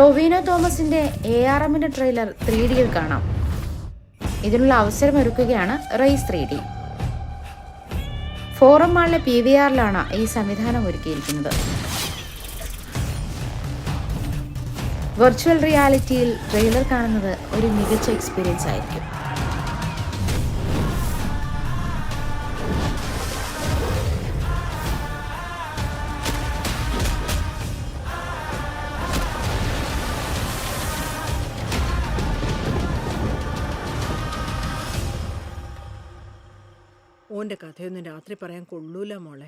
ടൊവിനോ തോമസിന്റെ ARMന്റെ ട്രെയിലർ 3Dയിൽ കാണാം. ഇതിനുള്ള അവസരമൊരുക്കുകയാണ് റൈസ് 3D. ഫോറം മാളിലെ PVRലാണ് ഈ സംവിധാനം ഒരുക്കിയിരിക്കുന്നത്. വെർച്വൽ റിയാലിറ്റിയിൽ ട്രെയിലർ കാണുന്നത് ഒരു മികച്ച എക്സ്പീരിയൻസ് ആയിരിക്കും. ഓന്റെ കഥയൊന്നും രാത്രി പറയാൻ കൊള്ളൂല മോളെ.